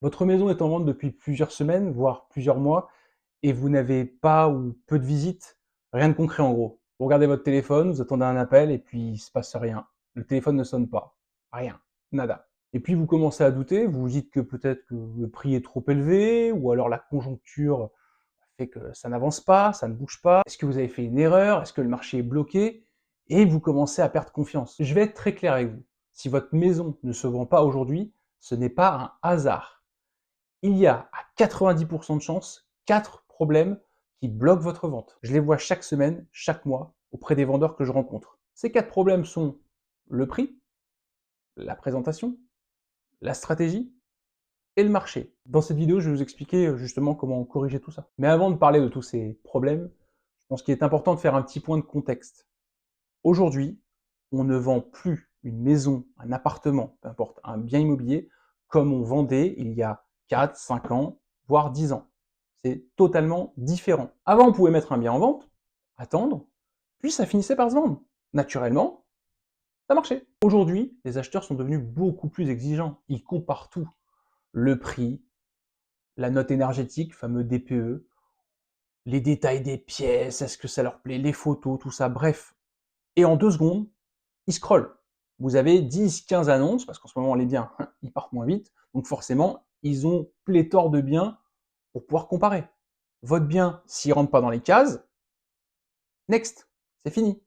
Votre maison est en vente depuis plusieurs semaines, voire plusieurs mois, et vous n'avez pas ou peu de visites, rien de concret en gros. Vous regardez votre téléphone, vous attendez un appel et puis il se passe rien. Le téléphone ne sonne pas. Rien. Nada. Et puis vous commencez à douter, vous vous dites que peut-être que le prix est trop élevé, ou alors la conjoncture fait que ça n'avance pas, ça ne bouge pas. Est-ce que vous avez fait une erreur? Est-ce que le marché est bloqué? Et vous commencez à perdre confiance. Je vais être très clair avec vous. Si votre maison ne se vend pas aujourd'hui, ce n'est pas un hasard. Il y a à 90% de chances 4 problèmes qui bloquent votre vente. Je les vois chaque semaine, chaque mois, auprès des vendeurs que je rencontre. Ces 4 problèmes sont le prix, la présentation, la stratégie et le marché. Dans cette vidéo, je vais vous expliquer justement comment corriger tout ça. Mais avant de parler de tous ces problèmes, je pense qu'il est important de faire un petit point de contexte. Aujourd'hui, on ne vend plus une maison, un appartement, peu importe, un bien immobilier, comme on vendait il y a 4, 5 ans, voire 10 ans. C'est totalement différent. Avant, on pouvait mettre un bien en vente, attendre, puis ça finissait par se vendre. Naturellement, ça marchait. Aujourd'hui, les acheteurs sont devenus beaucoup plus exigeants. Ils comparent tout. Le prix, la note énergétique, fameux DPE, les détails des pièces, est-ce que ça leur plaît, les photos, tout ça, bref. Et en 2 secondes, ils scrollent. Vous avez 10, 15 annonces, parce qu'en ce moment, les biens, ils partent moins vite. Donc forcément, ils ont pléthore de biens pour pouvoir comparer. Votre bien, s'il rentre pas dans les cases, next, c'est fini.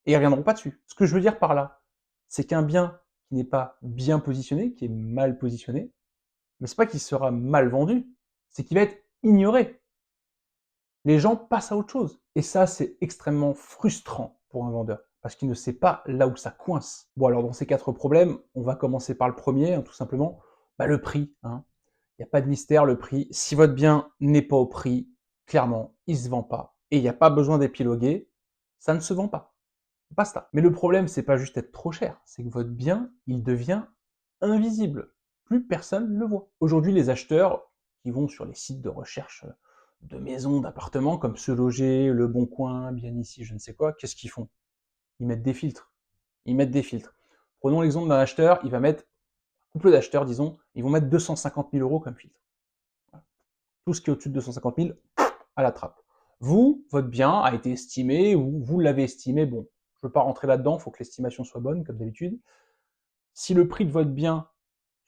Et ils reviendront pas dessus. Ce que je veux dire par là, c'est qu'un bien qui n'est pas bien positionné, qui est mal positionné, mais c'est pas qu'il sera mal vendu, c'est qu'il va être ignoré. Les gens passent à autre chose. Et ça, c'est extrêmement frustrant pour un vendeur, parce qu'il ne sait pas là où ça coince. Bon, alors dans ces 4 problèmes, on va commencer par le premier, tout simplement, le prix. Il n'y a pas de mystère, le prix. Si votre bien n'est pas au prix, clairement, il ne se vend pas. Et il n'y a pas besoin d'épiloguer, ça ne se vend pas. Basta. Mais le problème, c'est pas juste être trop cher, c'est que votre bien, il devient invisible. Plus personne ne le voit. Aujourd'hui, les acheteurs qui vont sur les sites de recherche de maisons, d'appartements, comme Se Loger, Le Bon Coin, Bien Ici, je ne sais quoi, qu'est-ce qu'ils font? Ils mettent des filtres. Ils mettent des filtres. Prenons l'exemple d'un acheteur, il va mettre, un couple d'acheteurs, disons, ils vont mettre 250 000 euros comme filtre. Tout ce qui est au-dessus de 250 000, à la trappe. Vous, votre bien a été estimé, ou vous l'avez estimé, bon, je ne veux pas rentrer là-dedans, il faut que l'estimation soit bonne, comme d'habitude. Si le prix de votre bien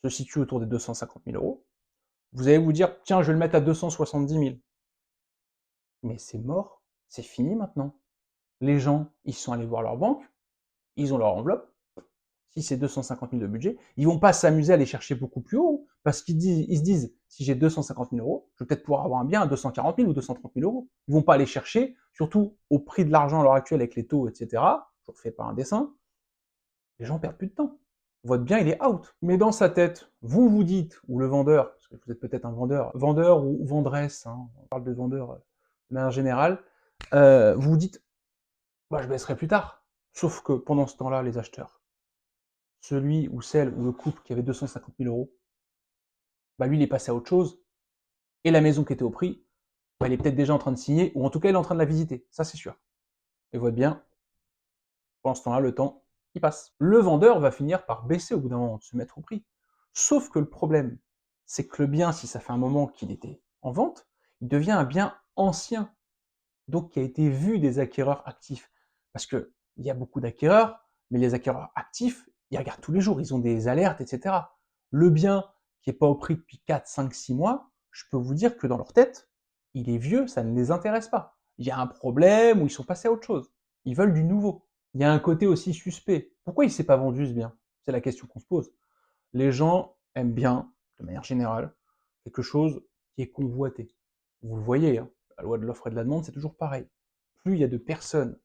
se situe autour des 250 000 euros, vous allez vous dire, tiens, je vais le mettre à 270 000. Mais c'est mort, c'est fini maintenant. Les gens, ils sont allés voir leur banque, ils ont leur enveloppe. Si c'est 250 000 de budget, ils vont pas s'amuser à aller chercher beaucoup plus haut, parce ils se disent, si j'ai 250 000 euros, je vais peut-être pouvoir avoir un bien à 240 000 ou 230 000 euros. Ils vont pas aller chercher, surtout au prix de l'argent à l'heure actuelle avec les taux, etc. Je ne refais pas un dessin. Les gens perdent plus de temps. Votre bien, il est out. Mais dans sa tête, vous vous dites, ou le vendeur, parce que vous êtes peut-être un vendeur ou vendresse, on parle de vendeur de manière générale, vous vous dites, bah, je baisserai plus tard. Sauf que pendant ce temps-là, les acheteurs, celui ou celle ou le couple qui avait 250 000 euros, bah lui, il est passé à autre chose. Et la maison qui était au prix, bah, il est peut-être déjà en train de signer, ou en tout cas, il est en train de la visiter. Ça, c'est sûr. Et votre bien, pendant ce temps-là, le temps, il passe. Le vendeur va finir par baisser au bout d'un moment, de se mettre au prix. Sauf que le problème, c'est que le bien, si ça fait un moment qu'il était en vente, il devient un bien ancien, donc qui a été vu des acquéreurs actifs. Parce qu'il y a beaucoup d'acquéreurs, mais les acquéreurs actifs, ils regardent tous les jours, ils ont des alertes, etc. Le bien qui n'est pas au prix depuis 4, 5, 6 mois, je peux vous dire que dans leur tête, il est vieux, ça ne les intéresse pas. Il y a un problème ou ils sont passés à autre chose. Ils veulent du nouveau. Il y a un côté aussi suspect. Pourquoi il ne s'est pas vendu ce bien? C'est la question qu'on se pose. Les gens aiment bien, de manière générale, quelque chose qui est convoité. Vous le voyez, la loi de l'offre et de la demande, c'est toujours pareil. Plus il y a de personnes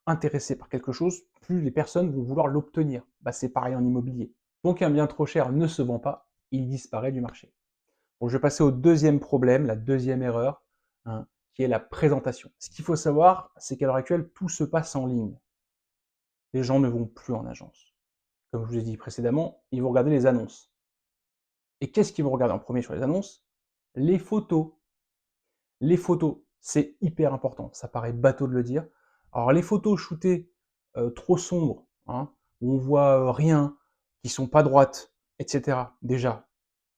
intéressées par quelque chose, plus les personnes vont vouloir l'obtenir. C'est pareil en immobilier. Donc un bien trop cher ne se vend pas, il disparaît du marché. Bon, je vais passer au deuxième problème, la deuxième erreur, qui est la présentation. Ce qu'il faut savoir, c'est qu'à l'heure actuelle, tout se passe en ligne. Les gens ne vont plus en agence. Comme je vous ai dit précédemment, ils vont regarder les annonces. Et qu'est-ce qu'ils vont regarder en premier sur les annonces? Les photos. Les photos, c'est hyper important. Ça paraît bateau de le dire. Alors les photos shootées trop sombres, où on voit rien, qui sont pas droites, etc. Déjà,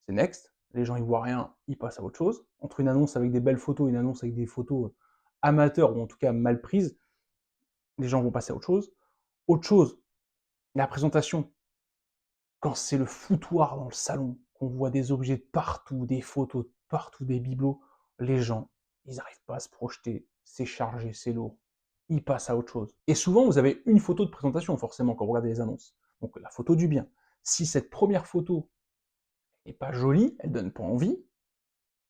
c'est next. les gens ils voient rien, ils passent à autre chose. Entre une annonce avec des belles photos et une annonce avec des photos amateurs ou en tout cas mal prises, les gens vont passer à autre chose. Autre chose, la présentation. Quand c'est le foutoir dans le salon, qu'on voit des objets de partout, des photos de partout, des bibelots, les gens, ils n'arrivent pas à se projeter, c'est chargé, c'est lourd. Ils passent à autre chose. Et souvent, vous avez une photo de présentation, forcément, quand vous regardez les annonces. Donc la photo du bien. Si cette première photo n'est pas jolie, elle donne pas envie,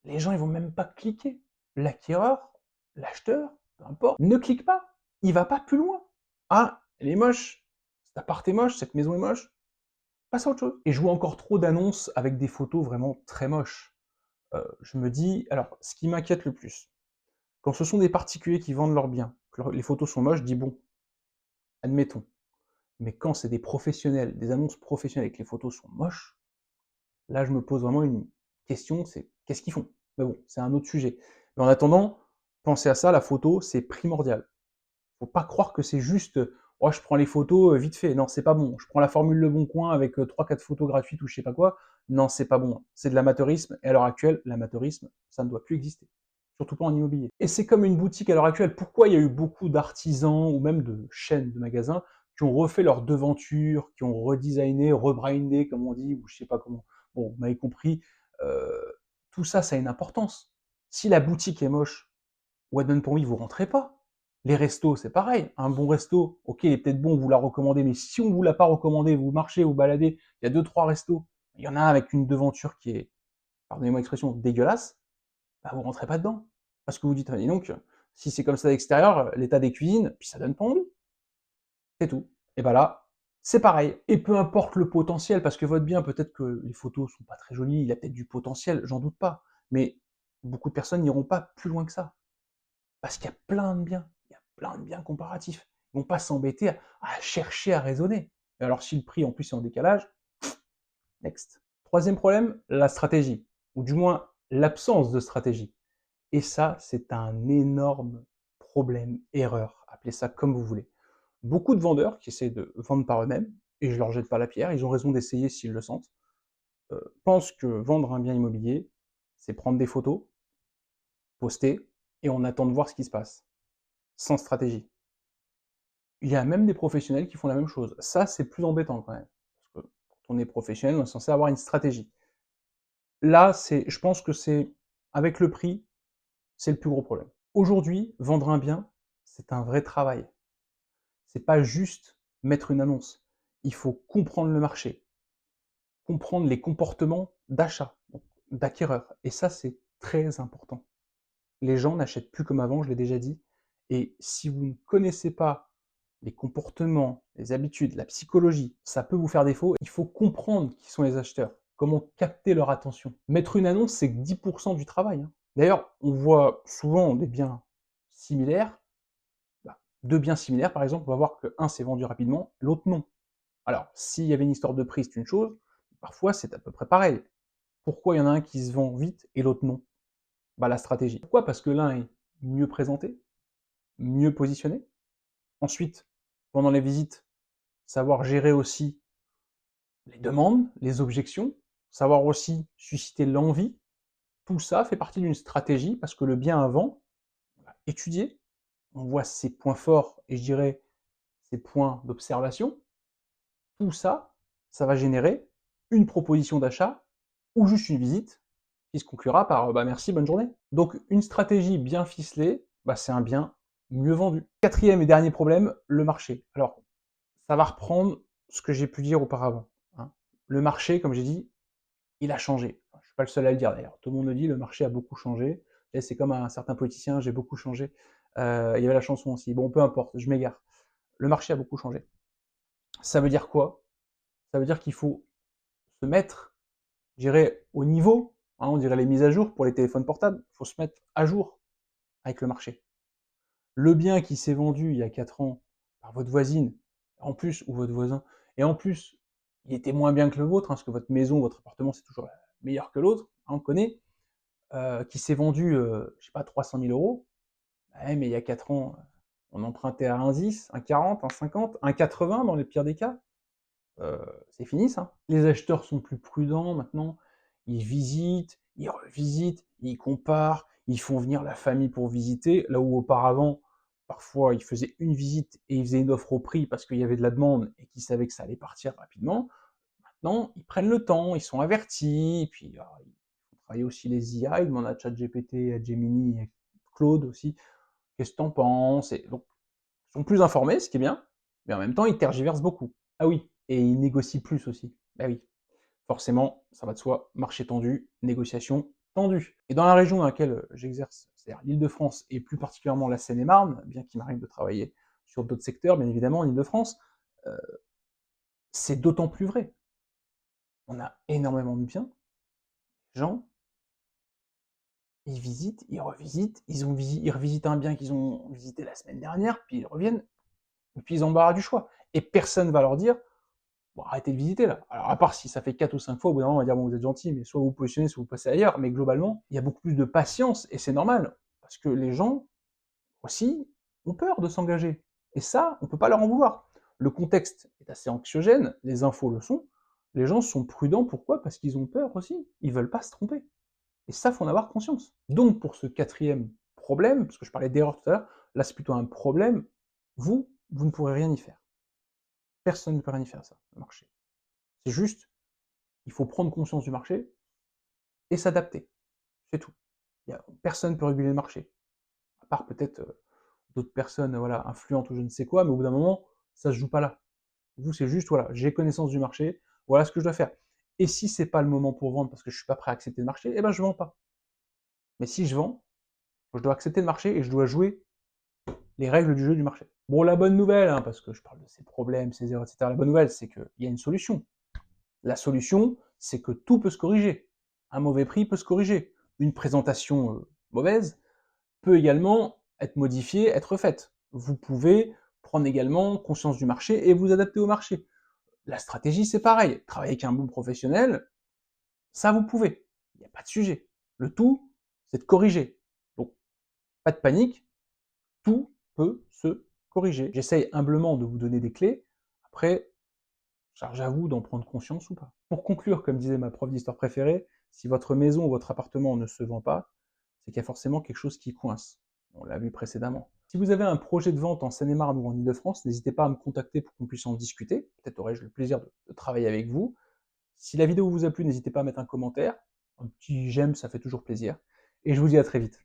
les gens ils vont même pas cliquer. L'acquéreur, l'acheteur, peu importe, ne clique pas. Il va pas plus loin. Ah, elle est moche. Cet appart est moche, cette maison est moche. Passe à autre chose. Et je vois encore trop d'annonces avec des photos vraiment très moches. Je me dis, alors, ce qui m'inquiète le plus, quand ce sont des particuliers qui vendent leurs biens, que les photos sont moches, je dis bon, admettons. Mais quand c'est des professionnels, des annonces professionnelles et que les photos sont moches, là je me pose vraiment une question, c'est qu'est-ce qu'ils font? Mais bon, c'est un autre sujet. Mais en attendant, pensez à ça, la photo, c'est primordial. Faut pas croire que c'est juste, oh, je prends les photos vite fait. Non, c'est pas bon. Je prends la formule Le Bon Coin avec 3-4 photos gratuites ou je sais pas quoi. Non, c'est pas bon. C'est de l'amateurisme. Et à l'heure actuelle, l'amateurisme, ça ne doit plus exister. Surtout pas en immobilier. Et c'est comme une boutique à l'heure actuelle. Pourquoi il y a eu beaucoup d'artisans ou même de chaînes de magasins qui ont refait leur devanture, qui ont redesigné, rebrandé, comme on dit, ou je sais pas comment. Bon, vous m'avez compris. Euh, tout ça, ça a une importance. Si la boutique est moche, What Done pour me, vous rentrez pas. Les restos, c'est pareil. Un bon resto, ok, il est peut-être bon, vous la recommandez, mais si on vous l'a pas recommandé, vous marchez, vous baladez, il y a deux, trois restos, il y en a un avec une devanture qui est, pardonnez-moi l'expression, dégueulasse, bah vous rentrez pas dedans. Parce que vous dites, et donc, si c'est comme ça à l'extérieur, l'état des cuisines, puis ça donne pas envie. C'est tout. Et bah là, c'est pareil. Et peu importe le potentiel, parce que votre bien, peut-être que les photos sont pas très jolies, il y a peut-être du potentiel, j'en doute pas. Mais beaucoup de personnes n'iront pas plus loin que ça. Parce qu'il y a plein de biens, il y a plein de biens comparatifs. Ils vont pas s'embêter à chercher à raisonner. Et alors si le prix en plus est en décalage, next. Troisième problème, la stratégie, ou du moins l'absence de stratégie. Et ça, c'est un énorme problème, erreur, appelez ça comme vous voulez. Beaucoup de vendeurs qui essaient de vendre par eux-mêmes, et je leur jette pas la pierre, ils ont raison d'essayer s'ils le sentent, pensent que vendre un bien immobilier, c'est prendre des photos, poster, et on attend de voir ce qui se passe, sans stratégie. Il y a même des professionnels qui font la même chose. Ça, c'est plus embêtant quand même. Parce que quand on est professionnel, on est censé avoir une stratégie. Là, je pense que c'est, avec le prix, c'est le plus gros problème. Aujourd'hui, vendre un bien, c'est un vrai travail. C'est pas juste mettre une annonce. Il faut comprendre le marché, comprendre les comportements d'achat, d'acquéreurs. Et ça, c'est très important. Les gens n'achètent plus comme avant, je l'ai déjà dit. Et si vous ne connaissez pas les comportements, les habitudes, la psychologie, ça peut vous faire défaut. Il faut comprendre qui sont les acheteurs, comment capter leur attention. Mettre une annonce, c'est que 10% du travail, hein. D'ailleurs, on voit souvent des biens similaires. Deux biens similaires, par exemple, on va voir que un s'est vendu rapidement, l'autre non. Alors, s'il y avait une histoire de prix, c'est une chose. Parfois, c'est à peu près pareil. Pourquoi il y en a un qui se vend vite et l'autre non? Bah, la stratégie. Pourquoi? Parce que l'un est mieux présenté, mieux positionné. Ensuite, pendant les visites, savoir gérer aussi les demandes, les objections, savoir aussi susciter l'envie. Tout ça fait partie d'une stratégie parce que le bien avant, on va étudier, on voit ses points forts et je dirais ses points d'observation. Tout ça, ça va générer une proposition d'achat ou juste une visite qui se conclura par bah, merci, bonne journée. Donc une stratégie bien ficelée, bah, c'est un bien mieux vendu. Quatrième et dernier problème, le marché. Alors, ça va reprendre ce que j'ai pu dire auparavant, hein. Le marché, comme j'ai dit, il a changé. Je ne suis pas le seul à le dire d'ailleurs. Tout le monde le dit, le marché a beaucoup changé. Et c'est comme un certain politicien, j'ai beaucoup changé. Il y avait la chanson aussi. Bon, peu importe, je m'égare. Le marché a beaucoup changé. Ça veut dire quoi? Ça veut dire qu'il faut se mettre, je dirais, au niveau, hein, on dirait les mises à jour pour les téléphones portables. Il faut se mettre à jour avec le marché. Le bien qui s'est vendu il y a 4 ans par votre voisine, en plus, ou votre voisin, et en plus, il était moins bien que le vôtre, hein, parce que votre maison, votre appartement, c'est toujours meilleur que l'autre, hein, on connaît, qui s'est vendu, je sais pas, 300 000 euros, ouais, mais il y a 4 ans, on empruntait à 1,10, 1,40, 1,50, 1,80 dans le pire des cas. C'est fini ça. Les acheteurs sont plus prudents maintenant, ils visitent, ils revisitent, ils comparent, ils font venir la famille pour visiter, là où auparavant, parfois, ils faisaient une visite et ils faisaient une offre au prix parce qu'il y avait de la demande et qu'ils savaient que ça allait partir rapidement. Maintenant, ils prennent le temps, ils sont avertis, et puis ils font travailler aussi les IA, ils demandent à ChatGPT, à Gemini, à Claude aussi, qu'est-ce que t'en penses? Et donc, ils sont plus informés, ce qui est bien, mais en même temps, ils tergiversent beaucoup. Ah oui, et ils négocient plus aussi. Bah oui, forcément, ça va de soi, marché tendu, négociation tendue. Et dans la région dans laquelle j'exerce, c'est-à-dire l'Île-de-France, et plus particulièrement la Seine-et-Marne, bien qu'il m'arrive de travailler sur d'autres secteurs, bien évidemment, en Île-de-France, euh, c'est d'autant plus vrai. On a énormément de biens, les gens, ils visitent, ils revisitent, ils revisitent un bien qu'ils ont visité la semaine dernière, puis ils reviennent, et puis ils ont barré du choix. Et personne va leur dire, bon, arrêtez de visiter là. Alors, à part si ça fait 4 ou 5 fois, au bout d'un moment, on va dire, bon, vous êtes gentil, mais soit vous vous positionnez, soit vous passez ailleurs. Mais globalement, il y a beaucoup plus de patience, et c'est normal. Parce que les gens, aussi, ont peur de s'engager. Et ça, on peut pas leur en vouloir. Le contexte est assez anxiogène, les infos le sont. Les gens sont prudents, pourquoi? Parce qu'ils ont peur aussi. Ils veulent pas se tromper. Et ça, faut en avoir conscience. Donc, pour ce quatrième problème, parce que je parlais d'erreur tout à l'heure, là, c'est plutôt un problème, vous ne pourrez rien y faire. Personne ne peut rien y faire, ça, le marché. C'est juste, il faut prendre conscience du marché et s'adapter. C'est tout. Personne ne peut réguler le marché. À part peut-être d'autres personnes voilà, influentes ou je ne sais quoi, mais au bout d'un moment, ça ne se joue pas là. Vous, c'est juste, voilà, j'ai connaissance du marché, voilà ce que je dois faire. Et si c'est pas le moment pour vendre parce que je suis pas prêt à accepter le marché, eh ben je vends pas. Mais si je vends, je dois accepter le marché et je dois jouer les règles du jeu du marché. Bon, la bonne nouvelle, hein, parce que je parle de ces problèmes, ces erreurs, etc. La bonne nouvelle, c'est qu'il y a une solution. La solution, c'est que tout peut se corriger. Un mauvais prix peut se corriger. Une présentation mauvaise peut également être modifiée, être faite. Vous pouvez prendre également conscience du marché et vous adapter au marché. La stratégie, c'est pareil. Travailler avec un bon professionnel, ça vous pouvez. Il n'y a pas de sujet. Le tout, c'est de corriger. Donc, pas de panique, tout peut se corriger. J'essaye humblement de vous donner des clés. Après, charge à vous d'en prendre conscience ou pas. Pour conclure, comme disait ma prof d'histoire préférée, si votre maison ou votre appartement ne se vend pas, c'est qu'il y a forcément quelque chose qui coince. On l'a vu précédemment. Si vous avez un projet de vente en Seine-et-Marne ou en Ile-de-France, n'hésitez pas à me contacter pour qu'on puisse en discuter. Peut-être aurai-je le plaisir de travailler avec vous. Si la vidéo vous a plu, n'hésitez pas à mettre un commentaire. Un petit j'aime, ça fait toujours plaisir. Et je vous dis à très vite.